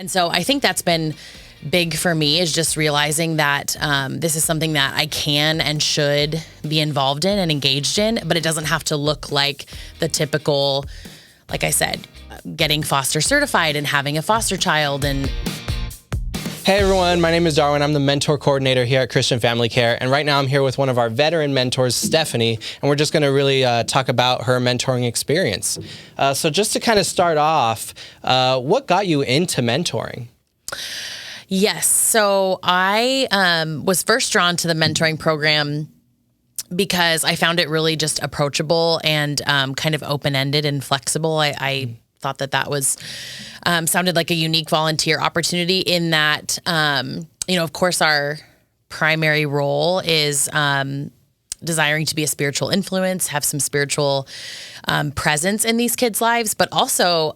And so I think that's been big for me, is just realizing that this is something that I can and should be involved in and engaged in, but it doesn't have to look like the typical, like I said, getting foster certified and having a foster child. And Hey everyone, my name is Darwin. I'm the mentor coordinator here at Christian Family Care. And right now I'm here with one of our veteran mentors, Stephanie, and we're just going to really talk about her mentoring experience. So just to kind of start off, what got you into mentoring? Yes, so I was first drawn to the mentoring program because I found it really just approachable and kind of open-ended and flexible. I thought that was sounded like a unique volunteer opportunity in that, of course, our primary role is desiring to be a spiritual influence, have some spiritual presence in these kids' lives, but also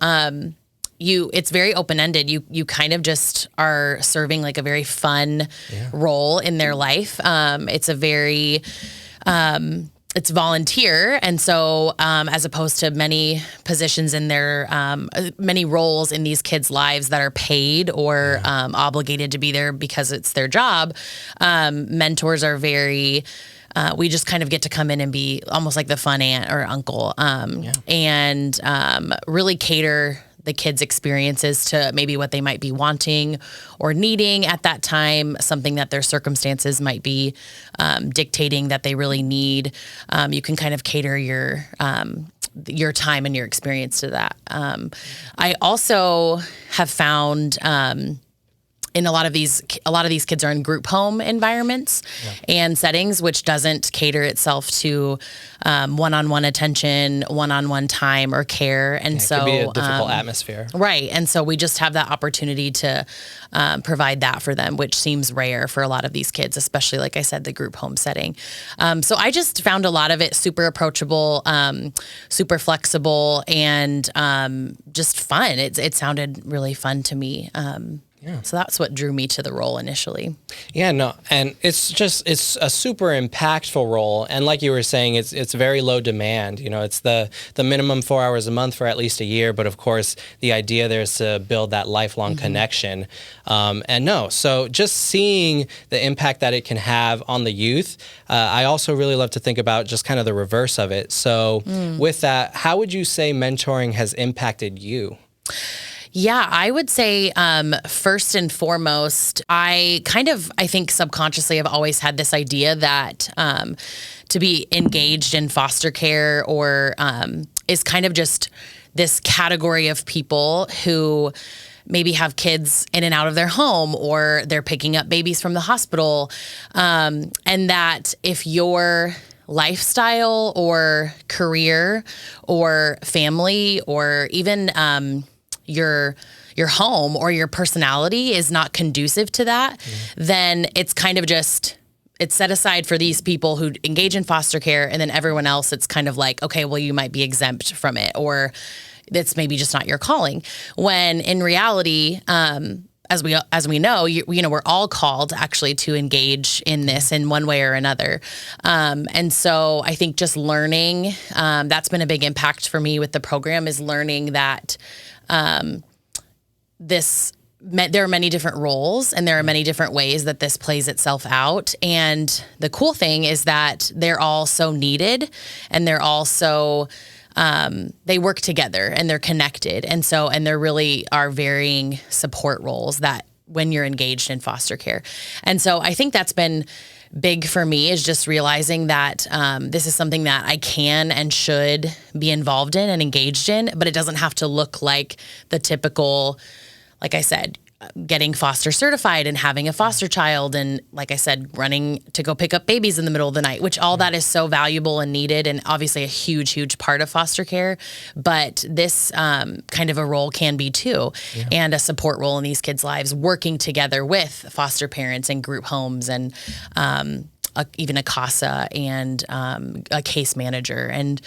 it's very open-ended. You kind of just are serving like a very fun role in their life. It's a very it's volunteer. And so, as opposed to many positions in their, many roles in these kids' lives that are paid or obligated to be there because it's their job, mentors are very, we just kind of get to come in and be almost like the fun aunt or uncle, and really cater the kids' experiences to maybe what they might be wanting or needing at that time, something that their circumstances might be dictating that they really need. You can kind of cater your time and your experience to that. I also have found in a lot of these kids are in group home environments and settings, which doesn't cater itself to one-on-one attention, one-on-one time or care. And so it could be a difficult atmosphere. Right. And so we just have that opportunity to provide that for them, which seems rare for a lot of these kids, especially, like I said, the group home setting. So I just found a lot of it super approachable, super flexible, and just fun. It sounded really fun to me. So that's what drew me to the role initially. Yeah, no, and it's a super impactful role. And like you were saying, it's very low demand. It's the minimum 4 hours a month for at least a year. But of course, the idea there is to build that lifelong connection. So just seeing the impact that it can have on the youth, I also really love to think about just kind of the reverse of it. So with that, how would you say mentoring has impacted you? Yeah, I would say first and foremost, I think subconsciously have always had this idea that to be engaged in foster care or is kind of just this category of people who maybe have kids in and out of their home, or they're picking up babies from the hospital, and that if your lifestyle or career or family or even your home or your personality is not conducive to that, then it's kind of just, it's set aside for these people who engage in foster care, and then everyone else, it's kind of like, okay, well, you might be exempt from it, or it's maybe just not your calling. When in reality, as we know, we're all called actually to engage in this in one way or another. And so I think just learning, that's been a big impact for me with the program, is learning that there are many different roles and there are many different ways that this plays itself out. And the cool thing is that they're all so needed, and they're all so, they work together and they're connected. And there really are varying support roles that when you're engaged in foster care. And so I think that's been big for me, is just realizing that this is something that I can and should be involved in and engaged in, but it doesn't have to look like the typical, like I said, getting foster certified and having a foster child, and like I said, running to go pick up babies in the middle of the night, which all that is so valuable and needed, and obviously a huge, huge part of foster care. But this kind of a role can be too, and a support role in these kids' lives, working together with foster parents and group homes and even a CASA and a case manager, and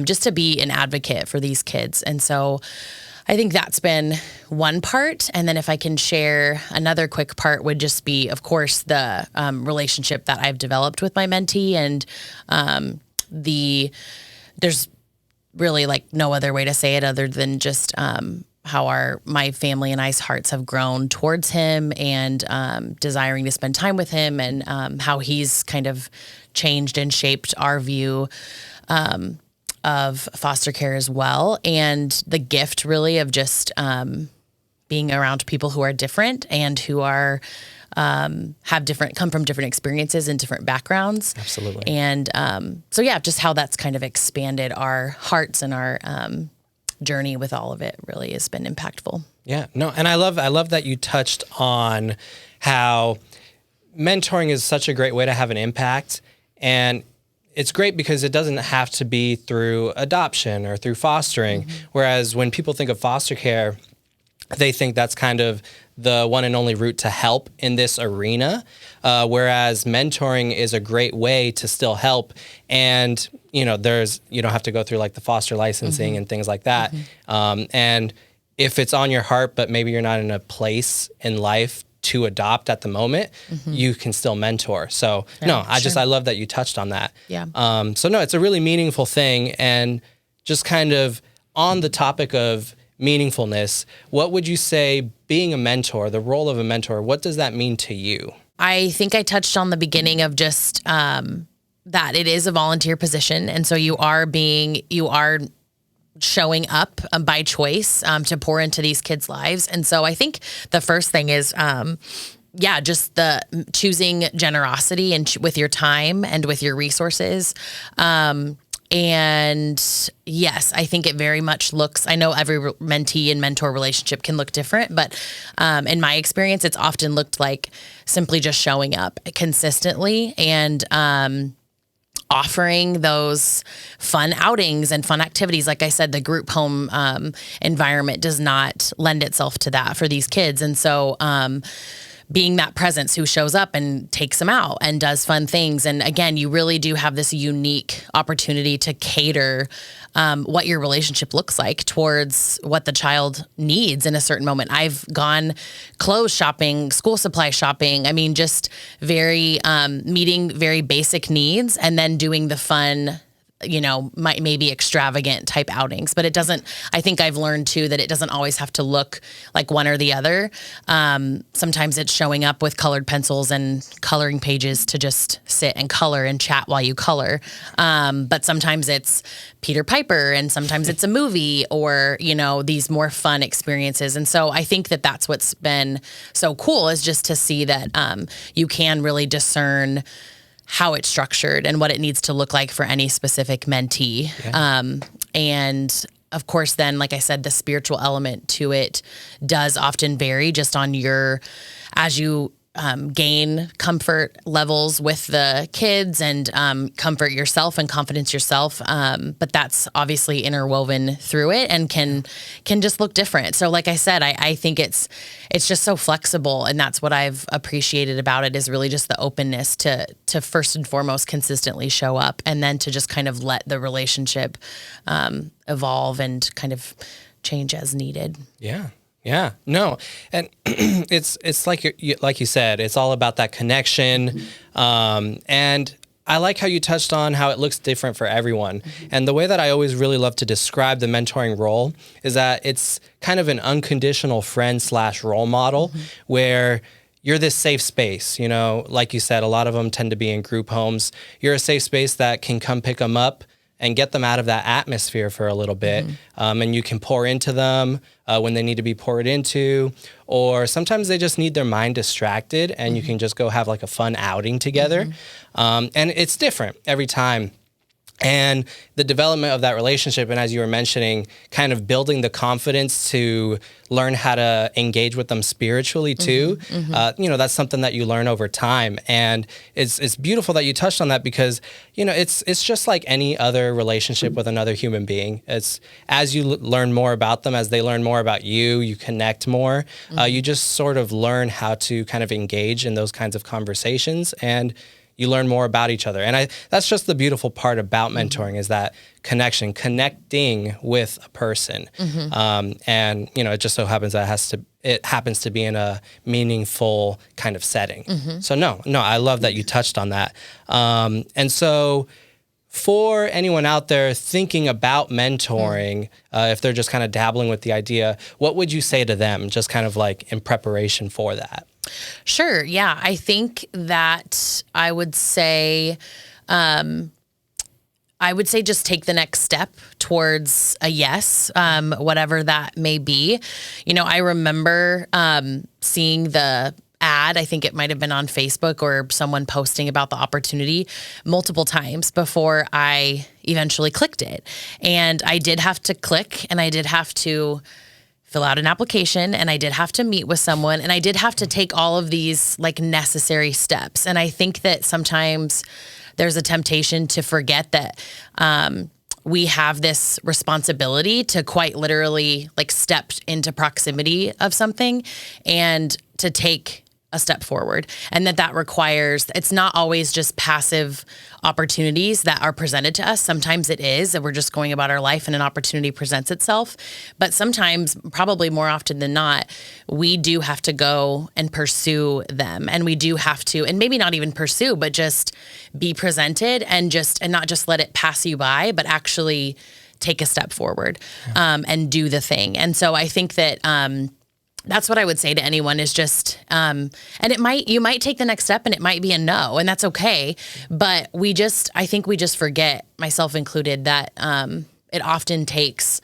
just to be an advocate for these kids. And so I think that's been one part. And then if I can share another quick part, would just be, of course, the relationship that I've developed with my mentee, and there's really like no other way to say it other than just my family and I's hearts have grown towards him, and desiring to spend time with him, and how he's kind of changed and shaped our view of foster care as well, and the gift really of just being around people who are different and who are come from different experiences and different backgrounds. Absolutely. And so yeah, just how that's kind of expanded our hearts and our journey with all of it really has been impactful. Yeah, no, and I love that you touched on how mentoring is such a great way to have an impact, and it's great because it doesn't have to be through adoption or through fostering. Mm-hmm. Whereas when people think of foster care, they think that's kind of the one and only route to help in this arena. Whereas mentoring is a great way to still help. And, you don't have to go through like the foster licensing and things like that. And if it's on your heart, but maybe you're not in a place in life to adopt at the moment, you can still mentor. So I love that you touched on that. Yeah. It's a really meaningful thing. And just kind of on the topic of meaningfulness, what would you say being a mentor, the role of a mentor, what does that mean to you? I think I touched on the beginning of just that it is a volunteer position. And so you are showing up by choice to pour into these kids' lives. And so I think the first thing is, just the choosing generosity and with your time and with your resources. And yes, I think it very much I know every mentee and mentor relationship can look different, but in my experience, it's often looked like simply just showing up consistently and offering those fun outings and fun activities. Like I said, the group home environment does not lend itself to that for these kids. And so being that presence who shows up and takes them out and does fun things. And again, you really do have this unique opportunity to cater what your relationship looks like towards what the child needs in a certain moment. I've gone clothes shopping, school supply shopping. I mean, just very meeting very basic needs and then doing the fun, maybe extravagant type outings, but I think I've learned too that it doesn't always have to look like one or the other. Sometimes it's showing up with colored pencils and coloring pages to just sit and color and chat while you color. But sometimes it's Peter Piper and sometimes it's a movie or, these more fun experiences. And so I think that that's what's been so cool is just to see that you can really discern how it's structured and what it needs to look like for any specific mentee. Yeah. And of course, then, like I said, the spiritual element to it does often vary just on as you gain comfort levels with the kids and comfort yourself and confidence yourself. But that's obviously interwoven through it and can just look different. So like I said, I think it's just so flexible, and that's what I've appreciated about it is really just the openness to first and foremost consistently show up and then to just kind of let the relationship evolve and kind of change as needed. Yeah. Yeah, no, and it's like you said, it's all about that connection, and I like how you touched on how it looks different for everyone. And the way that I always really love to describe the mentoring role is that it's kind of an unconditional friend / role model where you're this safe space. Like you said, a lot of them tend to be in group homes. You're a safe space that can come pick them up and get them out of that atmosphere for a little bit. And you can pour into them when they need to be poured into, or sometimes they just need their mind distracted and you can just go have like a fun outing together. And it's different every time. And the development of that relationship, and as you were mentioning, kind of building the confidence to learn how to engage with them spiritually too. That's something that you learn over time. And it's beautiful that you touched on that because, it's just like any other relationship with another human being. It's as you learn more about them, as they learn more about you, you connect more. You just sort of learn how to kind of engage in those kinds of conversations, and you learn more about each other. And that's just the beautiful part about mentoring is that connecting with a person. And, it just so happens that it happens to be in a meaningful kind of setting. So no, I love that you touched on that. And so for anyone out there thinking about mentoring, if they're just kind of dabbling with the idea, what would you say to them, just kind of like in preparation for that? Sure. Yeah. I think that I would say just take the next step towards a yes, whatever that may be. You know, I remember seeing the ad. I think it might have been on Facebook or someone posting about the opportunity multiple times before I eventually clicked it. And I did have to click, and I did have to fill out an application, and I did have to meet with someone, and I did have to take all of these like necessary steps. And I think that sometimes there's a temptation to forget that we have this responsibility to quite literally like step into proximity of something and to take a step forward. And that requires, it's not always just passive opportunities that are presented to us. Sometimes it is, and we're just going about our life and an opportunity presents itself. But sometimes, probably more often than not, we do have to go and pursue them. And we do have to, and maybe not even pursue, but just be presented and not just let it pass you by, but actually take a step forward and do the thing. And so I think that, that's what I would say to anyone is just, and you might take the next step and it might be a no, and that's okay. But I think we just forget, myself included, that it often takes,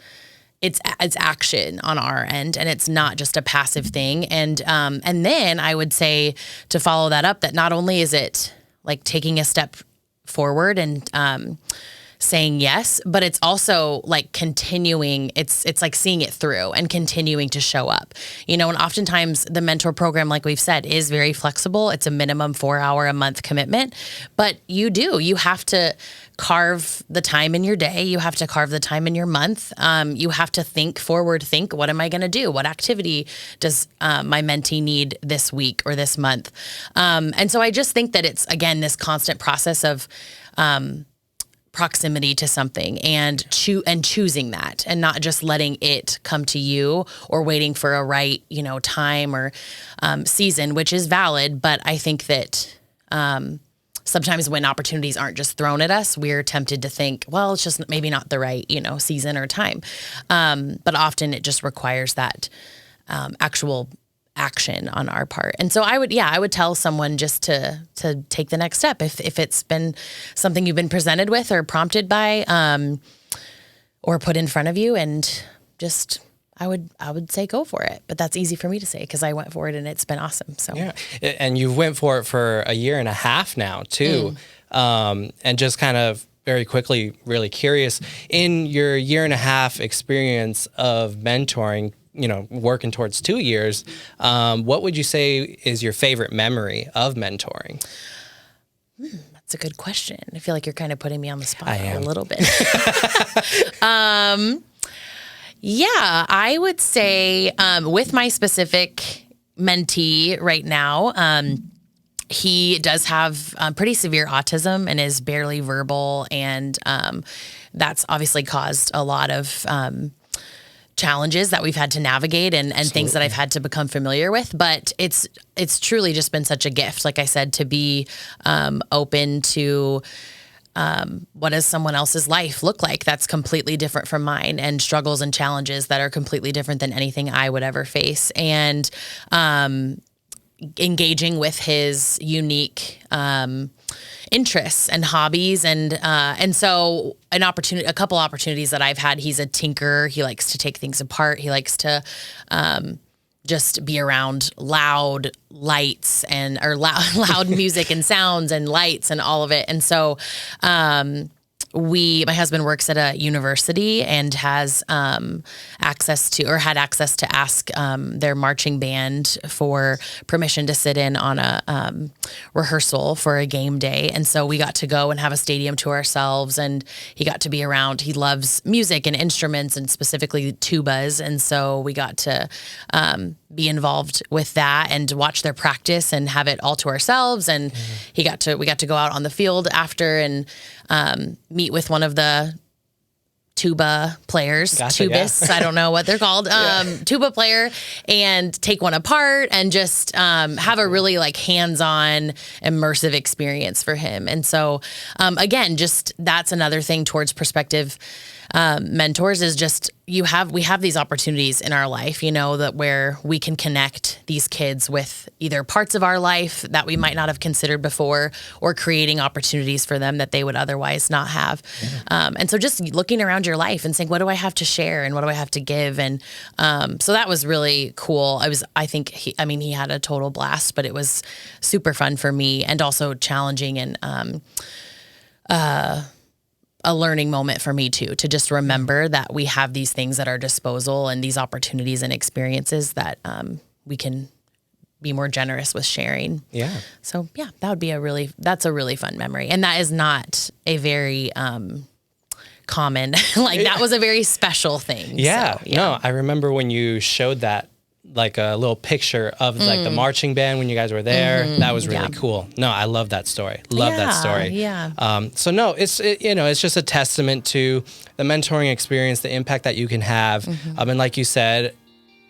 it's action on our end, and it's not just a passive thing. And then I would say, to follow that up, that not only is it like taking a step forward and saying yes, but it's also like continuing. It's like seeing it through and continuing to show up, you know. And oftentimes the mentor program, like we've said, is very flexible. It's a minimum 4-hour a month commitment, but you have to carve the time in your day. You have to carve the time in your month. You have to think, what am I going to do? What activity does my mentee need this week or this month? And so I just think that it's, again, this constant process of proximity to something and choosing that, and not just letting it come to you or waiting for a right, time or season, which is valid. But I think that sometimes when opportunities aren't just thrown at us, we're tempted to think, well, it's just maybe not the right, season or time. But often it just requires that actual action on our part. And so I would tell someone just to take the next step if it's been something you've been presented with or prompted by, or put in front of you, and just I would say go for it. But that's easy for me to say because I went for it and it's been awesome. So yeah, and you went for it for 1.5 years now too, and just kind of very quickly, really curious, in your 1.5 years experience of mentoring, working towards 2 years, what would you say is your favorite memory of mentoring? That's a good question. I feel like you're kind of putting me on the spot a little bit. Yeah, I would say with my specific mentee right now, he does have pretty severe autism and is barely verbal, and that's obviously caused a lot of challenges that we've had to navigate and things that I've had to become familiar with. But it's truly just been such a gift, like I said, to be open to what does someone else's life look like that's completely different from mine, and struggles and challenges that are completely different than anything I would ever face. And engaging with his unique interests and hobbies, and so a couple opportunities that I've had. He's a tinkerer. He likes to take things apart. He likes to just be around loud lights or loud music and sounds and lights and all of it. And so my husband works at a university and has access to ask their marching band for permission to sit in on a rehearsal for a game day. And so we got to go and have a stadium to ourselves, and he got to be around. He loves music and instruments, and specifically tubas. And so we got to be involved with that and watch their practice and have it all to ourselves. And we got to go out on the field after and meet with one of the tuba players, Gotcha, tubists, I don't know what they're called, tuba player, and take one apart and just have a really like hands-on immersive experience for him. And so again, just that's another thing towards prospective mentors is just we have these opportunities in our life, you know, that where we can connect these kids with either parts of our life that we might not have considered before, or creating opportunities for them that they would otherwise not have. And so just looking around your life and saying, what do I have to share and what do I have to give? And so that was really cool. I think he had a total blast, but it was super fun for me and also challenging and a learning moment for me too, to just remember that we have these things at our disposal and these opportunities and experiences that we can be more generous with sharing. Yeah. So yeah, that's a really fun memory. And that is not a very common, that was a very special thing. Yeah. So, yeah. No, I remember when you showed that, like a little picture of like the marching band when you guys were there. That was really cool. No, I love that story. Love that story. Yeah. So no, it's just a testament to the mentoring experience, the impact that you can have. And like you said,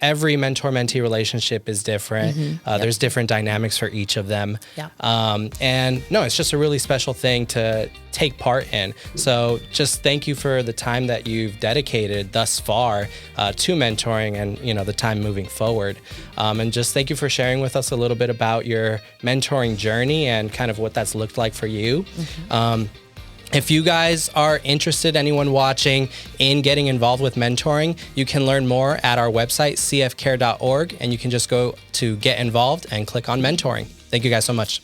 every mentor-mentee relationship is different. There's different dynamics for each of them. And no, it's just a really special thing to take part in. So just thank you for the time that you've dedicated thus far to mentoring and, the time moving forward. And just thank you for sharing with us a little bit about your mentoring journey and kind of what that's looked like for you. If you guys are interested, anyone watching, in getting involved with mentoring, you can learn more at our website, cfcare.org, and you can just go to Get Involved and click on mentoring. Thank you guys so much.